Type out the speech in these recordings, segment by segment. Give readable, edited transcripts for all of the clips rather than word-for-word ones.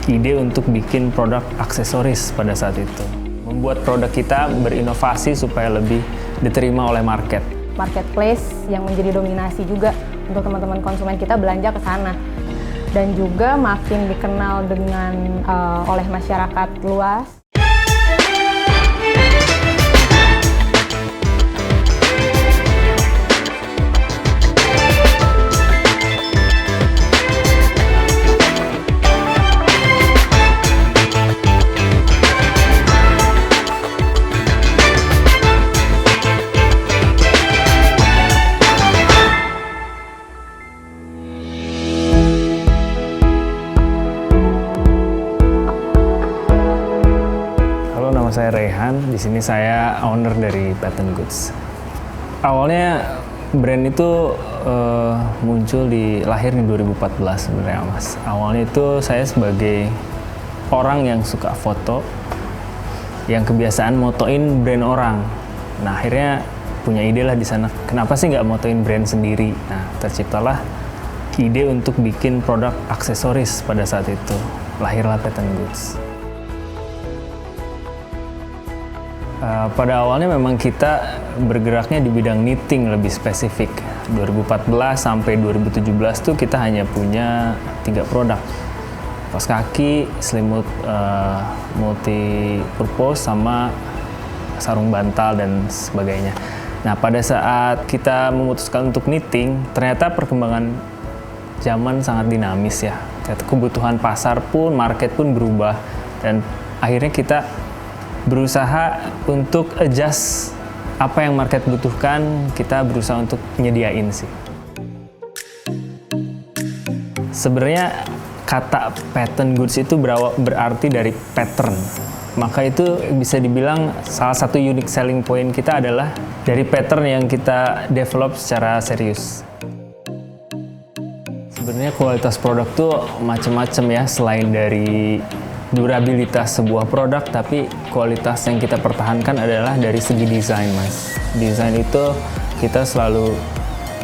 ide untuk bikin produk aksesoris pada saat itu. Membuat produk kita berinovasi supaya lebih diterima oleh market. Marketplace yang menjadi dominasi juga untuk teman-teman konsumen kita belanja ke sana. Dan juga makin dikenal oleh masyarakat luas. Saya Rehan, di sini saya owner dari Pattern Goods. Awalnya brand itu lahir di 2014 sebenarnya, Mas. Awalnya itu saya sebagai orang yang suka foto, yang kebiasaan motoin brand orang. Nah, akhirnya punya ide lah di sana. Kenapa sih nggak motoin brand sendiri? Nah, terciptalah ide untuk bikin produk aksesoris pada saat itu. Lahirlah Pattern Goods. Pada awalnya memang kita bergeraknya di bidang knitting lebih spesifik. 2014 sampai 2017 tuh kita hanya punya 3 produk. Kaos kaki, selimut multi purpose, sama sarung bantal dan sebagainya. Nah, pada saat kita memutuskan untuk knitting, ternyata perkembangan zaman sangat dinamis ya. Kebutuhan pasar pun, market pun berubah, dan akhirnya kita berusaha untuk adjust apa yang market butuhkan, kita berusaha untuk nyediain sih. Sebenarnya kata Pattern Goods itu berarti dari pattern. Maka itu bisa dibilang salah satu unique selling point kita adalah dari pattern yang kita develop secara serius. Sebenarnya kualitas produk tuh macam-macam ya, selain dari durabilitas sebuah produk, tapi kualitas yang kita pertahankan adalah dari segi desain, Mas. Desain itu kita selalu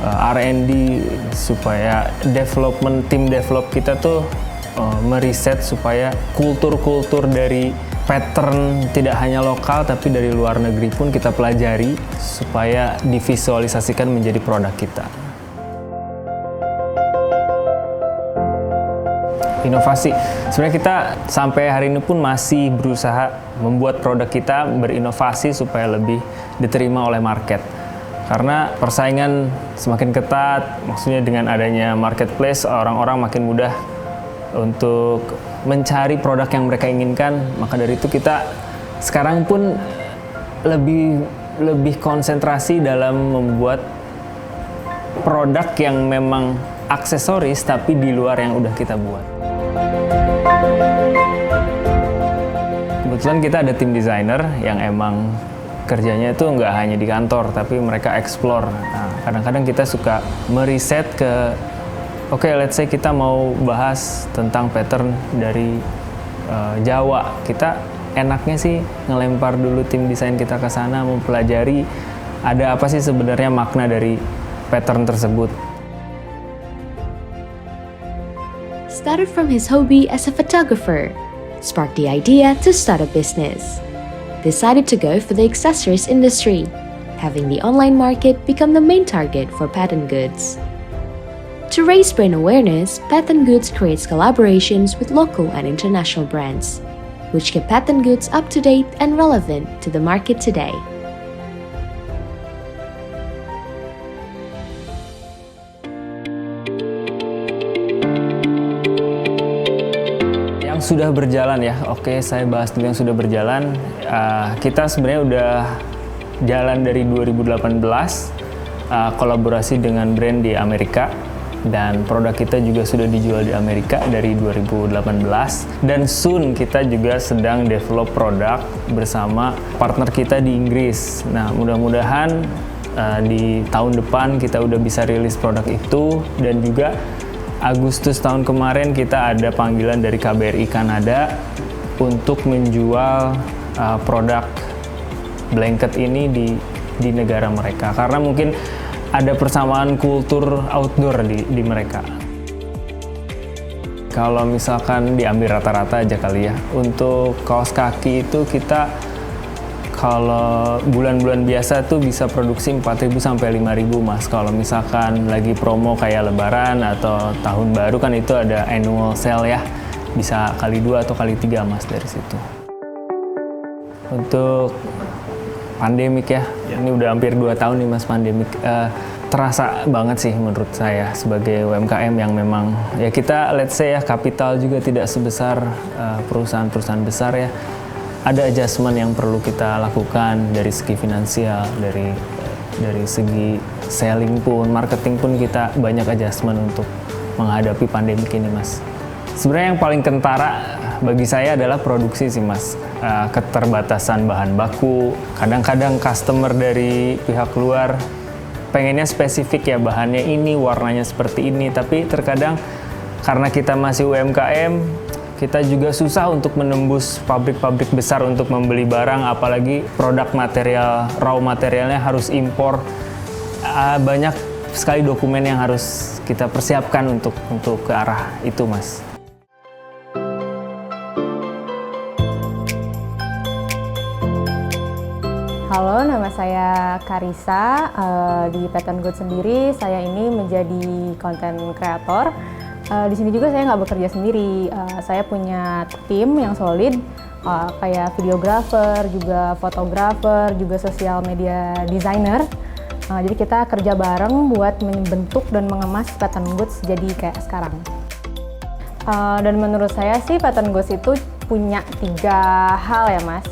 R&D supaya tim develop kita tuh meriset supaya kultur-kultur dari pattern tidak hanya lokal tapi dari luar negeri pun kita pelajari supaya divisualisasikan menjadi produk kita. Inovasi. Sebenarnya kita sampai hari ini pun masih berusaha membuat produk kita berinovasi supaya lebih diterima oleh market. Karena persaingan semakin ketat, maksudnya dengan adanya marketplace, orang-orang makin mudah untuk mencari produk yang mereka inginkan. Maka dari itu kita sekarang pun lebih konsentrasi dalam membuat produk yang memang aksesoris tapi di luar yang udah kita buat. Kebetulan kita ada tim desainer yang emang kerjanya itu nggak hanya di kantor, tapi mereka explore. Nah, kadang-kadang kita suka meriset let's say kita mau bahas tentang pattern dari Jawa. Kita enaknya sih ngelempar dulu tim desain kita ke sana, mempelajari ada apa sih sebenarnya makna dari pattern tersebut. Started from his hobby as a photographer, sparked the idea to start a business. Decided to go for the accessories industry, having the online market become the main target for Pattern Goods. To raise brand awareness, Pattern Goods creates collaborations with local and international brands, which keep Pattern Goods up to date and relevant to the market today. Sudah berjalan ya, oke, saya bahas dulu yang sudah berjalan. Kita sebenarnya udah jalan dari 2018, kolaborasi dengan brand di Amerika, dan produk kita juga sudah dijual di Amerika dari 2018, dan soon kita juga sedang develop produk bersama partner kita di Inggris. Nah, mudah-mudahan di tahun depan kita udah bisa rilis produk itu, dan juga Agustus tahun kemarin kita ada panggilan dari KBRI Kanada untuk menjual produk blanket ini di negara mereka, karena mungkin ada persamaan kultur outdoor di mereka. Kalau misalkan diambil rata-rata aja kali ya. Untuk kaos kaki itu kita kalau bulan-bulan biasa tuh bisa produksi 4.000 sampai 5.000 Mas. Kalau misalkan lagi promo kayak Lebaran atau Tahun Baru kan itu ada annual sale ya. Bisa kali 2 atau kali 3 Mas dari situ. Untuk pandemik ya, ini udah hampir 2 tahun nih Mas pandemik. Terasa banget sih menurut saya sebagai UMKM yang memang ya kita let's say ya kapital juga tidak sebesar perusahaan-perusahaan besar ya. Ada adjustment yang perlu kita lakukan dari segi finansial, dari segi selling pun, marketing pun kita banyak adjustment untuk menghadapi pandemik ini Mas. Sebenarnya yang paling kentara bagi saya adalah produksi sih Mas. Keterbatasan bahan baku, kadang-kadang customer dari pihak luar pengennya spesifik ya bahannya ini, warnanya seperti ini, tapi terkadang karena kita masih UMKM, kita juga susah untuk menembus pabrik-pabrik besar untuk membeli barang, apalagi produk material, raw materialnya harus impor. Banyak sekali dokumen yang harus kita persiapkan untuk ke arah itu Mas. Halo, nama saya Karisa. Di Pattern Goods sendiri, saya ini menjadi content creator. Di sini juga saya nggak bekerja sendiri. Saya punya tim yang solid, kayak videographer, juga fotografer, juga social media designer. Jadi kita kerja bareng buat membentuk dan mengemas Pattern Goods jadi kayak sekarang. Dan menurut saya sih Pattern Goods itu punya 3 hal ya Mas.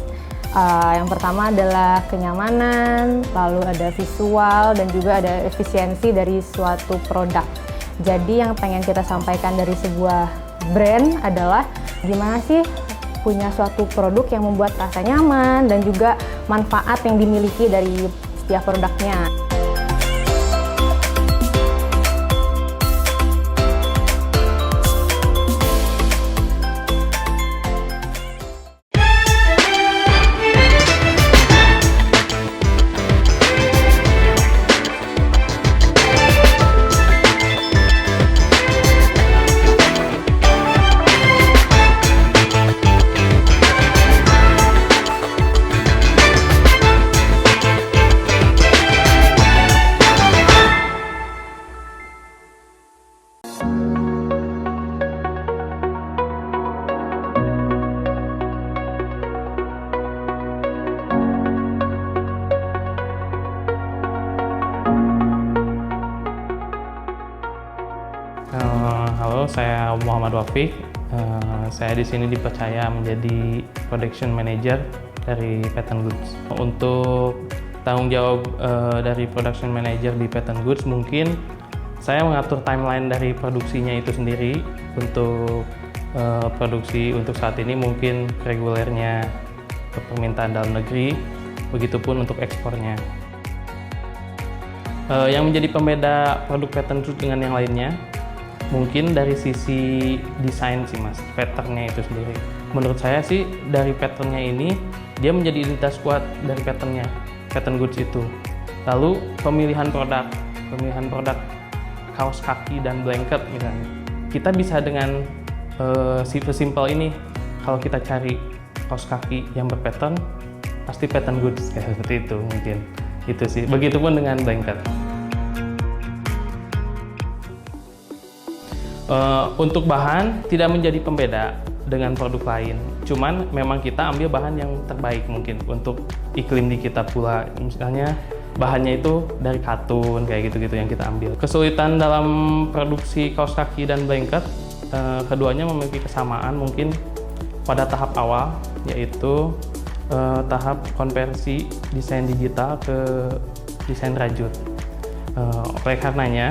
Yang pertama adalah kenyamanan, lalu ada visual, dan juga ada efisiensi dari suatu produk. Jadi yang pengen kita sampaikan dari sebuah brand adalah gimana sih punya suatu produk yang membuat rasa nyaman dan juga manfaat yang dimiliki dari setiap produknya. Halo, saya Muhammad Wafiq. Saya di sini dipercaya menjadi Production Manager dari Pattern Goods. Untuk tanggung jawab dari Production Manager di Pattern Goods, mungkin saya mengatur timeline dari produksinya itu sendiri. Untuk produksi untuk saat ini mungkin regulernya permintaan dalam negeri, begitupun untuk ekspornya. Yang menjadi pembeda produk Pattern Goods dengan yang lainnya, mungkin dari sisi desain sih Mas, patternnya itu sendiri. Menurut saya sih dari patternnya ini, dia menjadi identitas kuat dari patternnya, Pattern Goods itu. Lalu pemilihan produk kaos kaki dan blanket misalnya. Kita bisa dengan simple ini, kalau kita cari kaos kaki yang berpattern, pasti Pattern Goods, kayak seperti itu mungkin. Itu sih, begitupun dengan blanket. Untuk bahan tidak menjadi pembeda dengan produk lain, cuman memang kita ambil bahan yang terbaik mungkin untuk iklim di kita pula. Misalnya bahannya itu dari katun kayak gitu-gitu yang kita ambil. Kesulitan dalam produksi kaos kaki dan blanket, keduanya memiliki kesamaan mungkin pada tahap awal, yaitu tahap konversi desain digital ke desain rajut. Oleh karenanya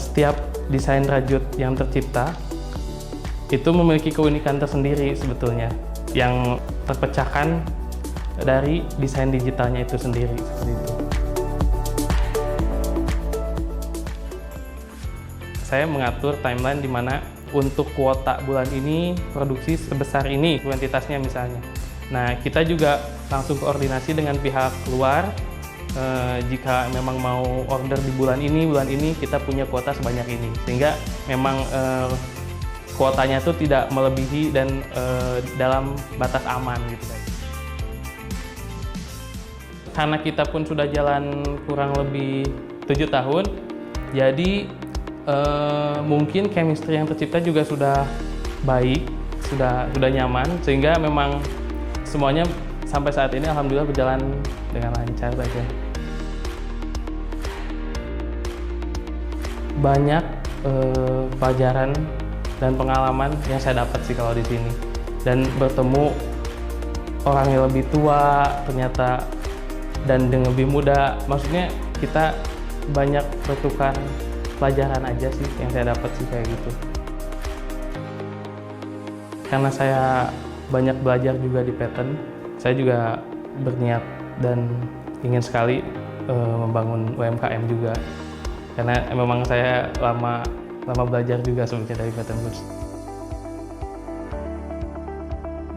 setiap desain rajut yang tercipta itu memiliki keunikan tersendiri sebetulnya, yang terpecahkan dari desain digitalnya itu sendiri, seperti itu. Saya mengatur timeline di mana untuk kuota bulan ini produksi sebesar ini kuantitasnya misalnya. Nah, kita juga langsung koordinasi dengan pihak luar. Jika memang mau order di bulan ini kita punya kuota sebanyak ini, sehingga memang kuotanya tuh tidak melebihi dan dalam batas aman gitu guys. Karena kita pun sudah jalan kurang lebih 7 tahun, jadi mungkin chemistry yang tercipta juga sudah baik, sudah nyaman, sehingga memang semuanya sampai saat ini alhamdulillah berjalan dengan lancar saja. Banyak pelajaran dan pengalaman yang saya dapat sih kalau di sini, dan bertemu orang yang lebih tua ternyata dan yang lebih muda, maksudnya kita banyak bertukar pelajaran aja sih yang saya dapat sih kayak gitu. Karena saya banyak belajar juga di Pattern, saya juga berniat dan ingin sekali membangun UMKM juga, karena memang saya lama belajar juga sebenarnya dari Pattern Goods.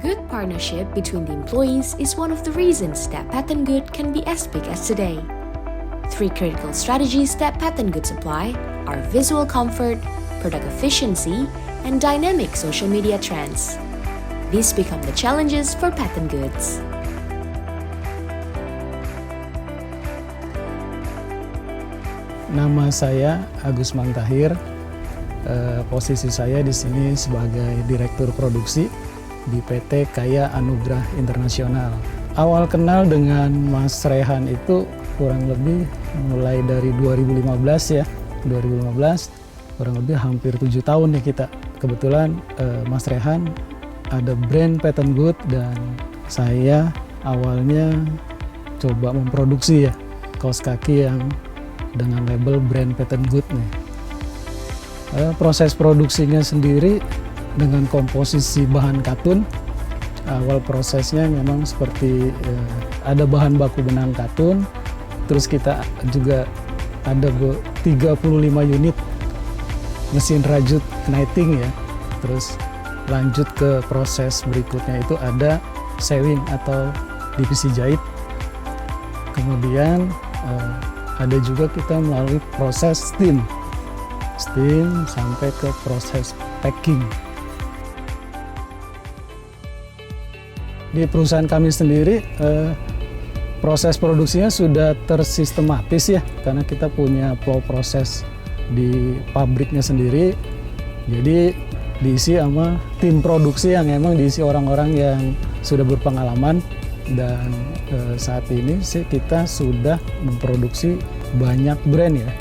Good partnership between the employees is one of the reasons that Pattern Good can be as big as today. 3 critical strategies that Pattern Goods apply are visual comfort, product efficiency, and dynamic social media trends. These become the challenges for Pattern Goods. Nama saya Agus Mangtahir. Posisi saya di sini sebagai Direktur Produksi di PT Kaya Anugrah Internasional. Awal kenal dengan Mas Rehan itu kurang lebih mulai dari 2015 ya. 2015, kurang lebih hampir 7 tahun ya kita. Kebetulan Mas Rehan ada brand Pattern Good dan saya awalnya coba memproduksi ya kaos kaki yang dengan label brand Pattern Good nih. Proses produksinya sendiri dengan komposisi bahan katun. Awal prosesnya memang seperti ada bahan baku benang katun, terus kita juga ada 35 unit mesin rajut knitting ya. Terus lanjut ke proses berikutnya itu ada sewing atau divisi jahit. Kemudian ada juga kita melalui proses steam sampai ke proses packing. Di perusahaan kami sendiri proses produksinya sudah tersistematis ya, karena kita punya flow proses di pabriknya sendiri. Jadi diisi sama tim produksi yang emang diisi orang-orang yang sudah berpengalaman, dan saat ini sih kita sudah memproduksi banyak brand ya.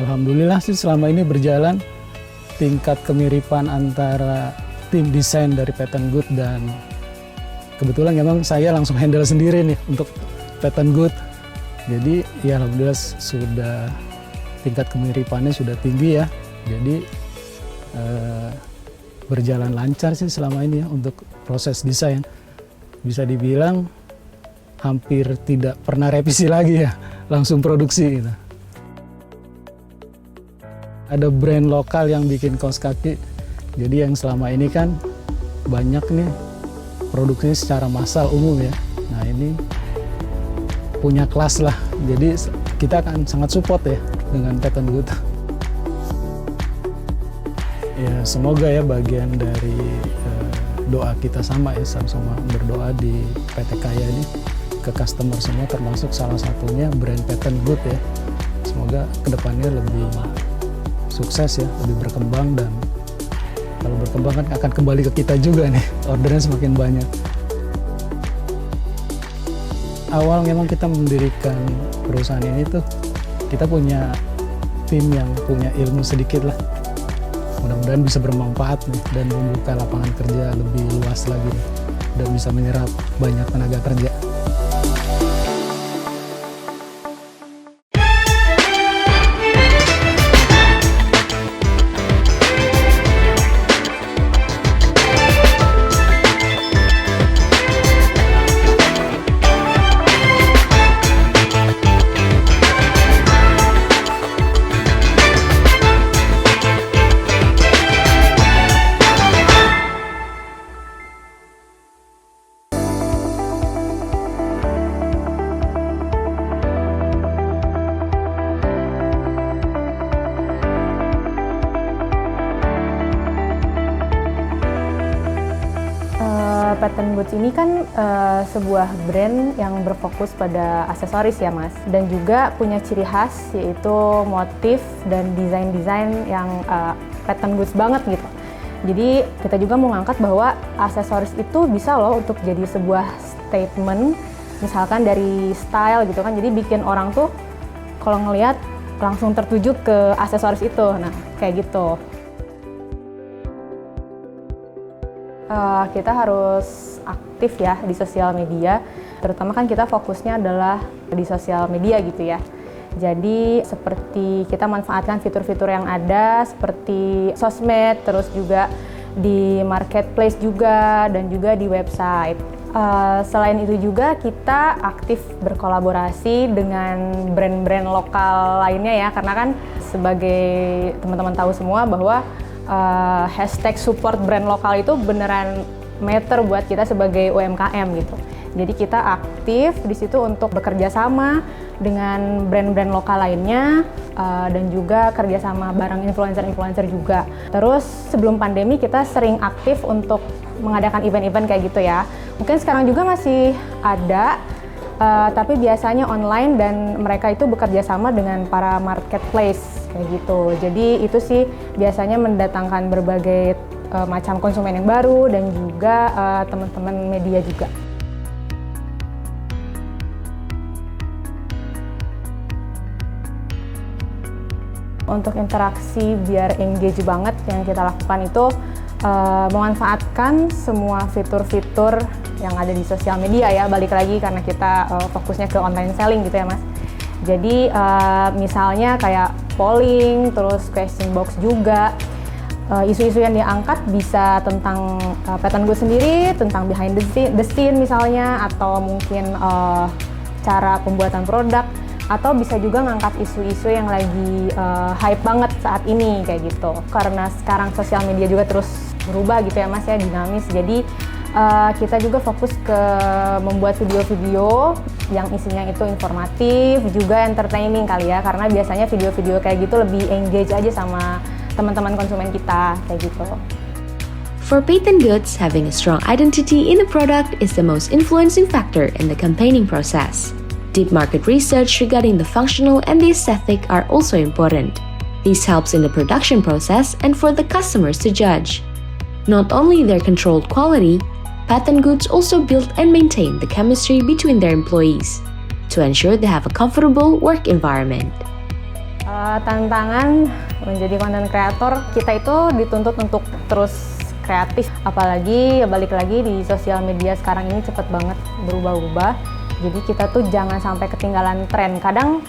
Alhamdulillah sih selama ini berjalan. Tingkat kemiripan antara tim desain dari Pattern Good dan kebetulan memang saya langsung handle sendiri nih untuk Pattern Good. Jadi ya alhamdulillah sudah tingkat kemiripannya sudah tinggi ya. Jadi berjalan lancar sih selama ini ya untuk proses desain. Bisa dibilang hampir tidak pernah revisi lagi ya, langsung produksi gitu. Ada brand lokal yang bikin kaos kaki, jadi yang selama ini kan banyak nih produksinya secara massal umum ya. Nah ini punya kelas lah, jadi kita akan sangat support ya dengan Pattern Good. Ya semoga ya bagian dari doa kita sama ya, sama-sama berdoa di PT Kaya ini ke customer semua, termasuk salah satunya brand Pattern Good ya. Semoga kedepannya lebih sukses ya, lebih berkembang, dan kalau berkembang kan akan kembali ke kita juga nih, ordernya semakin banyak. Awal memang kita mendirikan perusahaan ini tuh kita punya tim yang punya ilmu sedikit lah. Mudah-mudahan bisa bermanfaat nih dan membuka lapangan kerja lebih luas lagi nih, dan bisa menyerap banyak tenaga kerja. Pattern Goods ini kan sebuah brand yang berfokus pada aksesoris ya Mas, dan juga punya ciri khas yaitu motif dan desain-desain yang Pattern Goods banget gitu. Jadi kita juga mau ngangkat bahwa aksesoris itu bisa loh untuk jadi sebuah statement, misalkan dari style gitu kan, jadi bikin orang tuh kalau ngelihat langsung tertuju ke aksesoris itu, nah kayak gitu. Kita harus aktif ya di sosial media, terutama kan kita fokusnya adalah di sosial media gitu ya. Jadi seperti kita manfaatkan fitur-fitur yang ada seperti sosmed, terus juga di marketplace juga, dan juga di website. Selain itu juga kita aktif berkolaborasi dengan brand-brand lokal lainnya ya, karena kan sebagai teman-teman tahu semua bahwa hashtag support brand lokal itu beneran matter buat kita sebagai UMKM gitu. Jadi kita aktif di situ untuk bekerja sama dengan brand-brand lokal lainnya dan juga kerjasama bareng influencer-influencer juga. Terus sebelum pandemi kita sering aktif untuk mengadakan event-event kayak gitu ya. Mungkin sekarang juga masih ada, tapi biasanya online dan mereka itu bekerja sama dengan para marketplace kayak gitu. Jadi itu sih biasanya mendatangkan berbagai macam konsumen yang baru dan juga teman-teman media juga. Untuk interaksi biar engage banget yang kita lakukan itu memanfaatkan semua fitur-fitur yang ada di sosial media ya, balik lagi karena kita fokusnya ke online selling gitu ya Mas. Jadi misalnya kayak polling, terus question box juga, isu-isu yang diangkat bisa tentang Pattern Goods sendiri, tentang behind the scene misalnya, atau mungkin cara pembuatan produk, atau bisa juga ngangkat isu-isu yang lagi hype banget saat ini kayak gitu. Karena sekarang sosial media juga terus berubah gitu ya Mas ya, dinamis. Jadi kita juga fokus ke membuat video-video yang isinya itu informatif, juga entertaining kali ya, karena biasanya video-video kayak gitu lebih engage aja sama teman-teman konsumen kita kayak gitu. For Pattern Goods, having a strong identity in a product is the most influencing factor in the campaigning process. Deep market research regarding the functional and the aesthetic are also important. This helps in the production process and for the customers to judge. Not only their controlled quality, Pattern Goods also build and maintain the chemistry between their employees to ensure they have a comfortable work environment. Tantangan menjadi content creator, kita itu dituntut untuk terus kreatif, apalagi balik lagi di sosial media sekarang ini cepet banget berubah-ubah. Jadi kita tuh jangan sampai ketinggalan tren. Kadang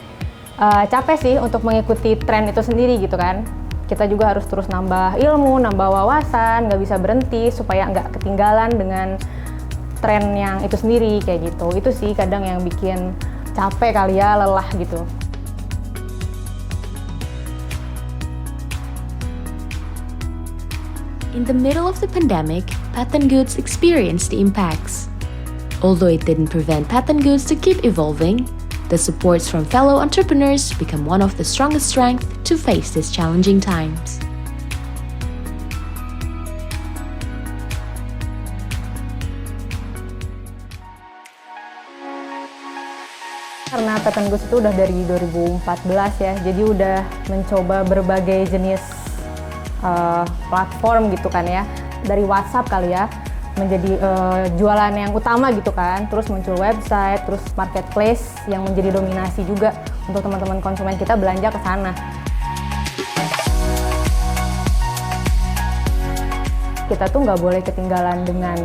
capek sih untuk mengikuti tren itu sendiri gitu kan. Kita juga harus terus nambah ilmu, nambah wawasan, nggak bisa berhenti supaya nggak ketinggalan dengan tren yang itu sendiri kayak gitu. Itu sih kadang yang bikin capek kali ya, lelah gitu. In the middle of the pandemic, Pattern Goods experienced the impacts. Although it didn't prevent Pattern Goods to keep evolving, the supports from fellow entrepreneurs become one of the strongest strengths to face these challenging times. Karena Pattern Goods itu udah dari 2014 ya, jadi udah mencoba berbagai jenis platform gitu kan ya, dari WhatsApp kali ya, menjadi jualan yang utama gitu kan, terus muncul website, terus marketplace yang menjadi dominasi juga untuk teman-teman konsumen kita belanja ke sana. Kita tuh nggak boleh ketinggalan dengan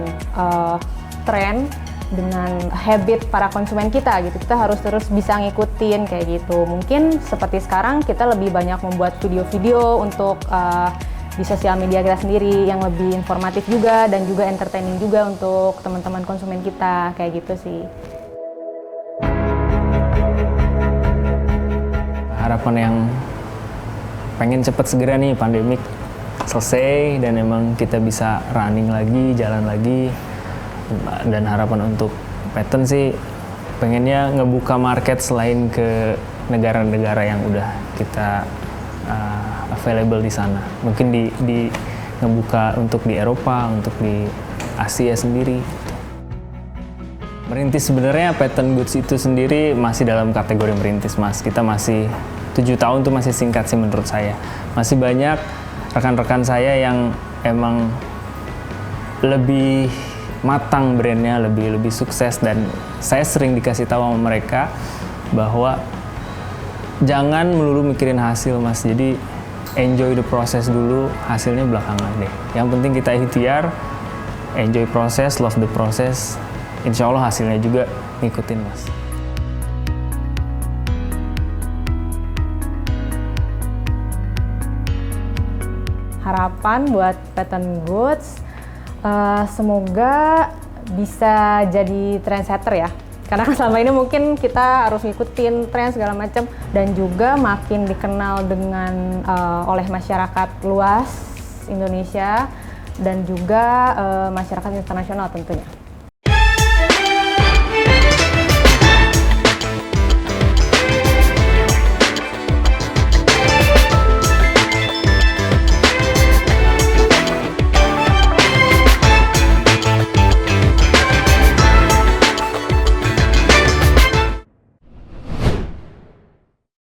tren, dengan habit para konsumen kita gitu. Kita harus terus bisa ngikutin kayak gitu. Mungkin seperti sekarang kita lebih banyak membuat video-video untuk di sosial media kita sendiri yang lebih informatif juga dan juga entertaining juga untuk teman-teman konsumen kita kayak gitu sih. Harapan yang pengen cepet segera nih pandemik selesai dan emang kita bisa running lagi, jalan lagi. Dan harapan untuk Pattern sih pengennya ngebuka market selain ke negara-negara yang udah kita available di sana. Mungkin di ngebuka untuk di Eropa, untuk di Asia sendiri. Merintis sebenarnya Pattern Goods itu sendiri masih dalam kategori merintis, Mas. Kita masih 7 tahun tuh masih singkat sih menurut saya. Masih banyak rekan-rekan saya yang emang lebih matang brandnya, lebih sukses, dan saya sering dikasih tahu sama mereka bahwa jangan melulu mikirin hasil, Mas. Jadi enjoy the process dulu, hasilnya belakangan deh. Yang penting kita ikhtiar, enjoy proses, love the process. Insya Allah hasilnya juga ngikutin, Mas. Harapan buat Pattern Goods, semoga bisa jadi trendsetter ya. Karena selama ini mungkin kita harus ngikutin tren segala macam, dan juga makin dikenal dengan oleh masyarakat luas Indonesia dan juga masyarakat internasional tentunya.